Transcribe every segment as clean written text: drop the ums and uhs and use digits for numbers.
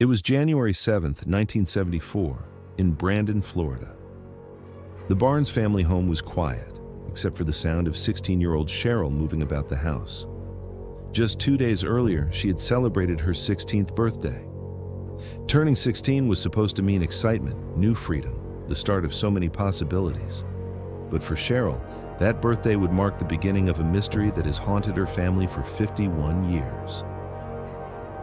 It was January 7th, 1974, in Brandon, Florida. The Barnes family home was quiet, except for the sound of 16-year-old Cheryl moving about the house. Just 2 days earlier, she had celebrated her 16th birthday. Turning 16 was supposed to mean excitement, new freedom, the start of so many possibilities. But for Cheryl, that birthday would mark the beginning of a mystery that has haunted her family for 51 years.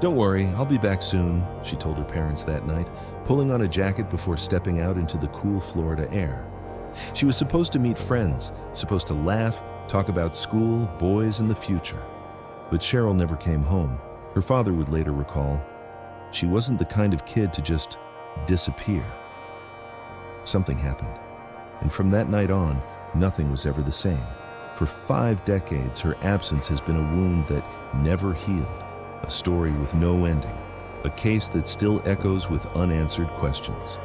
"Don't worry, I'll be back soon," she told her parents that night, pulling on a jacket before stepping out into the cool Florida air. She was supposed to meet friends, supposed to laugh, talk about school, boys, and the future. But Cheryl never came home. Her father would later recall, she wasn't the kind of kid to just disappear. Something happened, and from that night on, nothing was ever the same. For 5 decades, her absence has been a wound that never healed, a story with no ending, a case that still echoes with unanswered questions.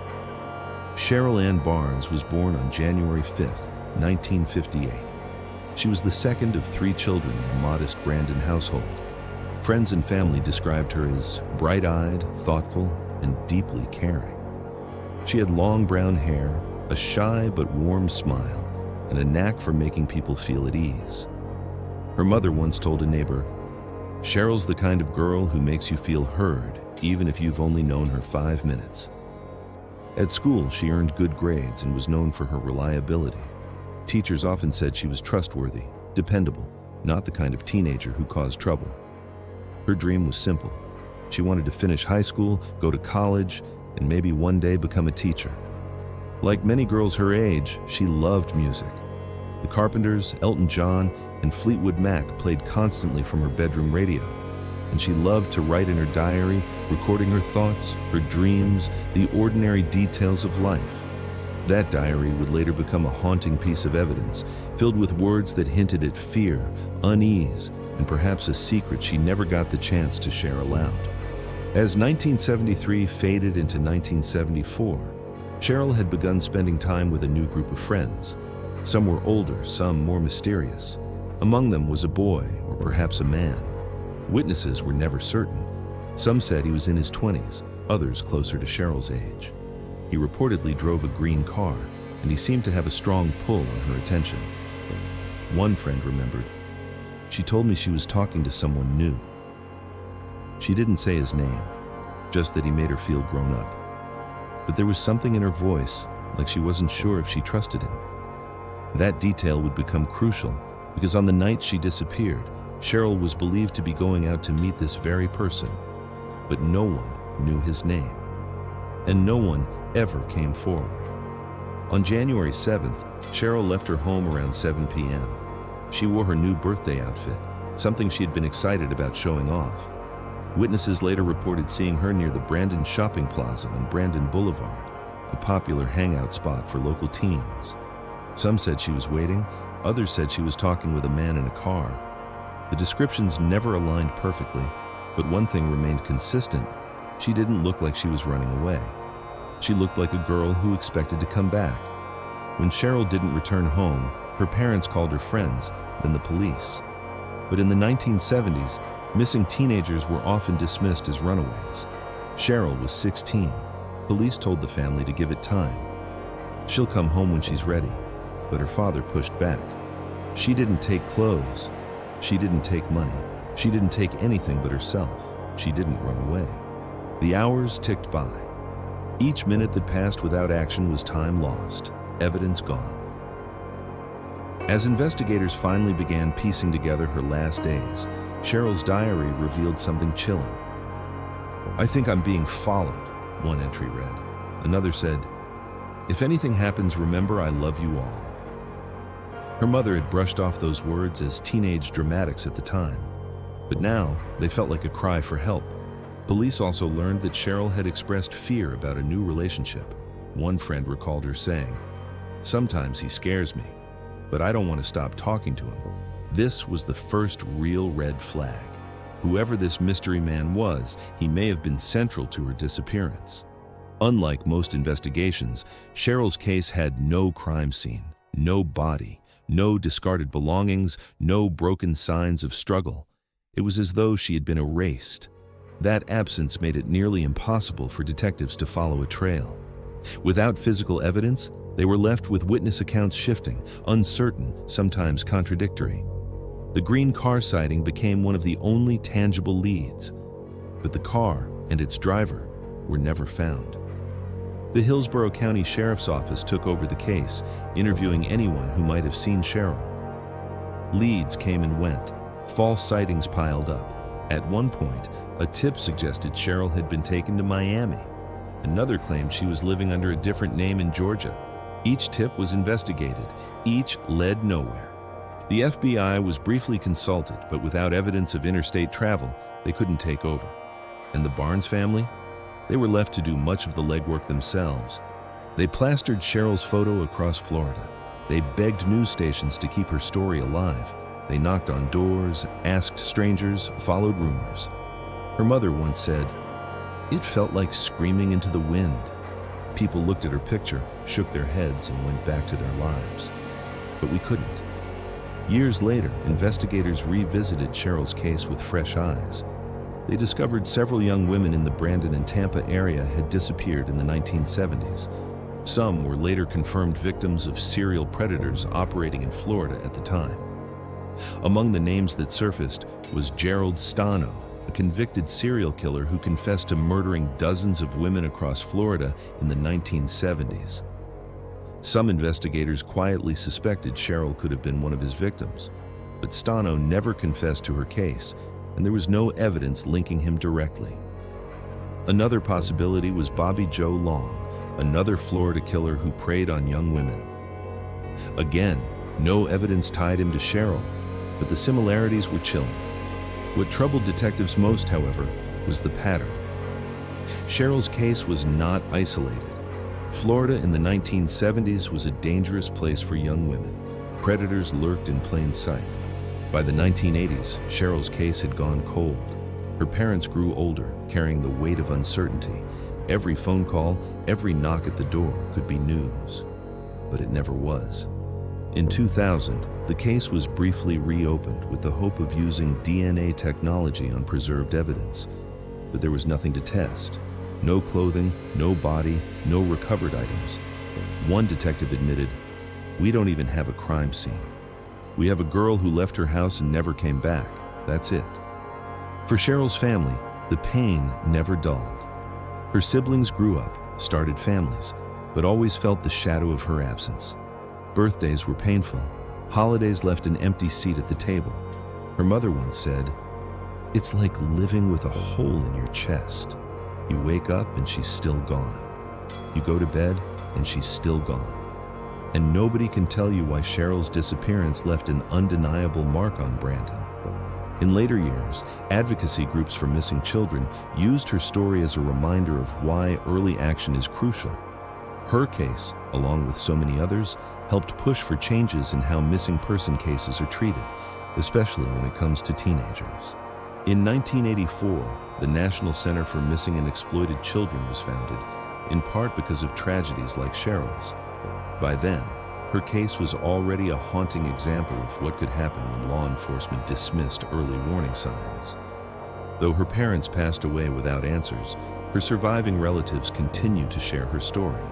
Cheryl Ann Barnes was born on January 5th, 1958. She was the second of 3 children in a modest Brandon household. Friends and family described her as bright-eyed, thoughtful, and deeply caring. She had long brown hair, a shy but warm smile, and a knack for making people feel at ease. Her mother once told a neighbor, "Cheryl's the kind of girl who makes you feel heard, even if you've only known her 5 minutes." At school, she earned good grades and was known for her reliability. Teachers often said she was trustworthy, dependable, not the kind of teenager who caused trouble. Her dream was simple. She wanted to finish high school, go to college, and maybe one day become a teacher. Like many girls her age, she loved music. The Carpenters, Elton John, and Fleetwood Mac played constantly from her bedroom radio, and she loved to write in her diary, recording her thoughts, her dreams, the ordinary details of life. That diary would later become a haunting piece of evidence, filled with words that hinted at fear, unease, and perhaps a secret she never got the chance to share aloud. As 1973 faded into 1974, Cheryl had begun spending time with a new group of friends. Some were older, some more mysterious. Among them was a boy, or perhaps a man. Witnesses were never certain. Some said he was in his 20s, others closer to Cheryl's age. He reportedly drove a green car, and he seemed to have a strong pull on her attention. One friend remembered, "She told me she was talking to someone new." She didn't say his name, just that he made her feel grown up. But there was something in her voice, like she wasn't sure if she trusted him. That detail would become crucial, because on the night she disappeared, Cheryl was believed to be going out to meet this very person, but no one knew his name, and no one ever came forward. On January 7th, Cheryl left her home around 7 p.m. She wore her new birthday outfit, something she had been excited about showing off. Witnesses later reported seeing her near the Brandon Shopping Plaza on Brandon Boulevard, a popular hangout spot for local teens. Some said she was waiting, others said she was talking with a man in a car. The descriptions never aligned perfectly, but one thing remained consistent: she didn't look like she was running away. She looked like a girl who expected to come back. When Cheryl didn't return home, her parents called her friends, then the police. But in the 1970s, missing teenagers were often dismissed as runaways. Cheryl was 16. Police told the family to give it time. "She'll come home when she's ready," but her father pushed back. She didn't take clothes. She didn't take money. She didn't take anything but herself. She didn't run away. The hours ticked by. Each minute that passed without action was time lost, evidence gone. As investigators finally began piecing together her last days, Cheryl's diary revealed something chilling. "I think I'm being followed," one entry read. Another said, "If anything happens, remember I love you all." Her mother had brushed off those words as teenage dramatics at the time, but now they felt like a cry for help. Police also learned that Cheryl had expressed fear about a new relationship. One friend recalled her saying, "Sometimes he scares me, but I don't want to stop talking to him." This was the first real red flag. Whoever this mystery man was, he may have been central to her disappearance. Unlike most investigations, Cheryl's case had no crime scene, no body, no discarded belongings, no broken signs of struggle. It was as though she had been erased. That absence made it nearly impossible for detectives to follow a trail. Without physical evidence, they were left with witness accounts shifting, uncertain, sometimes contradictory. The green car sighting became one of the only tangible leads, but the car and its driver were never found. The Hillsborough County Sheriff's Office took over the case, interviewing anyone who might have seen Cheryl. Leads came and went. False sightings piled up. At one point, a tip suggested Cheryl had been taken to Miami. Another claimed she was living under a different name in Georgia. Each tip was investigated. Each led nowhere. The FBI was briefly consulted, but without evidence of interstate travel, they couldn't take over. And the Barnes family? They were left to do much of the legwork themselves. They plastered Cheryl's photo across Florida. They begged news stations to keep her story alive. They knocked on doors, asked strangers, followed rumors. Her mother once said, "It felt like screaming into the wind." People looked at her picture, shook their heads, and went back to their lives. But we couldn't. Years later, investigators revisited Cheryl's case with fresh eyes. They discovered several young women in the Brandon and Tampa area had disappeared in the 1970s. Some were later confirmed victims of serial predators operating in Florida at the time. Among the names that surfaced was Gerald Stano, a convicted serial killer who confessed to murdering dozens of women across Florida in the 1970s. Some investigators quietly suspected Cheryl could have been one of his victims, but Stano never confessed to her case, and there was no evidence linking him directly. Another possibility was Bobby Joe Long, another Florida killer who preyed on young women. Again, no evidence tied him to Cheryl, but the similarities were chilling. What troubled detectives most, however, was the pattern. Cheryl's case was not isolated. Florida in the 1970s was a dangerous place for young women. Predators lurked in plain sight. By the 1980s, Cheryl's case had gone cold. Her parents grew older, carrying the weight of uncertainty. Every phone call, every knock at the door could be news. But it never was. In 2000, the case was briefly reopened with the hope of using DNA technology on preserved evidence. But there was nothing to test. No clothing, no body, no recovered items. One detective admitted, "We don't even have a crime scene. We have a girl who left her house and never came back. That's it." For Cheryl's family, the pain never dulled. Her siblings grew up, started families, but always felt the shadow of her absence. Birthdays were painful. Holidays left an empty seat at the table. Her mother once said, "It's like living with a hole in your chest. You wake up and she's still gone. You go to bed and she's still gone." And nobody can tell you why Cheryl's disappearance left an undeniable mark on Brandon. In later years, advocacy groups for missing children used her story as a reminder of why early action is crucial. Her case, along with so many others, helped push for changes in how missing person cases are treated, especially when it comes to teenagers. In 1984, the National Center for Missing and Exploited Children was founded, in part because of tragedies like Cheryl's. By then, her case was already a haunting example of what could happen when law enforcement dismissed early warning signs. Though her parents passed away without answers, her surviving relatives continue to share her story,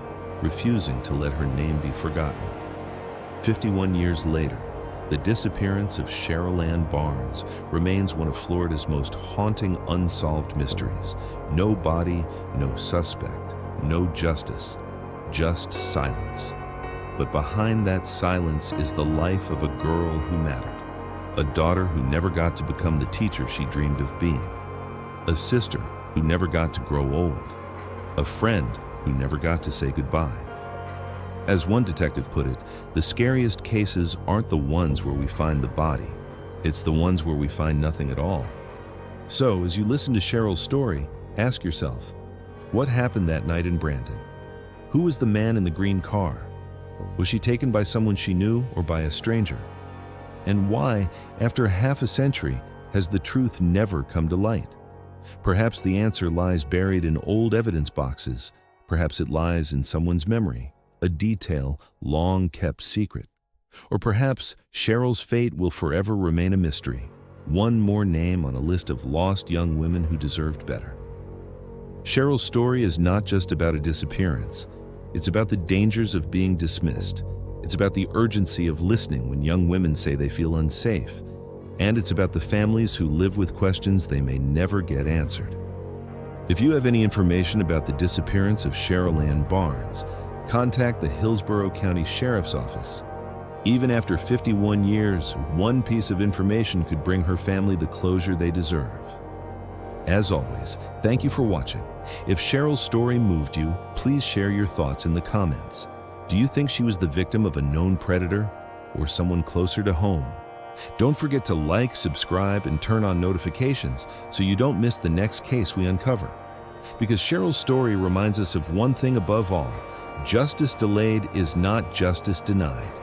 refusing to let her name be forgotten. 51 years later, the disappearance of Cheryl Ann Barnes remains one of Florida's most haunting unsolved mysteries. No body, no suspect, no justice, just silence. But behind that silence is the life of a girl who mattered. A daughter who never got to become the teacher she dreamed of being. A sister who never got to grow old. A friend who never got to say goodbye. As one detective put it, the scariest cases aren't the ones where we find the body. It's the ones where we find nothing at all. So, as you listen to Cheryl's story, ask yourself, what happened that night in Brandon? Who was the man in the green car? Was she taken by someone she knew or by a stranger? And why, after half a century, has the truth never come to light? Perhaps the answer lies buried in old evidence boxes. Perhaps it lies in someone's memory, a detail long kept secret. Or perhaps Cheryl's fate will forever remain a mystery, one more name on a list of lost young women who deserved better. Cheryl's story is not just about a disappearance. It's about the dangers of being dismissed. It's about the urgency of listening when young women say they feel unsafe. And it's about the families who live with questions they may never get answered. If you have any information about the disappearance of Cheryl Ann Barnes, contact the Hillsborough County Sheriff's Office. Even after 51 years, one piece of information could bring her family the closure they deserve. As always, thank you for watching. If Cheryl's story moved you, please share your thoughts in the comments. Do you think she was the victim of a known predator or someone closer to home? Don't forget to like, subscribe, and turn on notifications so you don't miss the next case we uncover. Because Cheryl's story reminds us of one thing above all: justice delayed is not justice denied.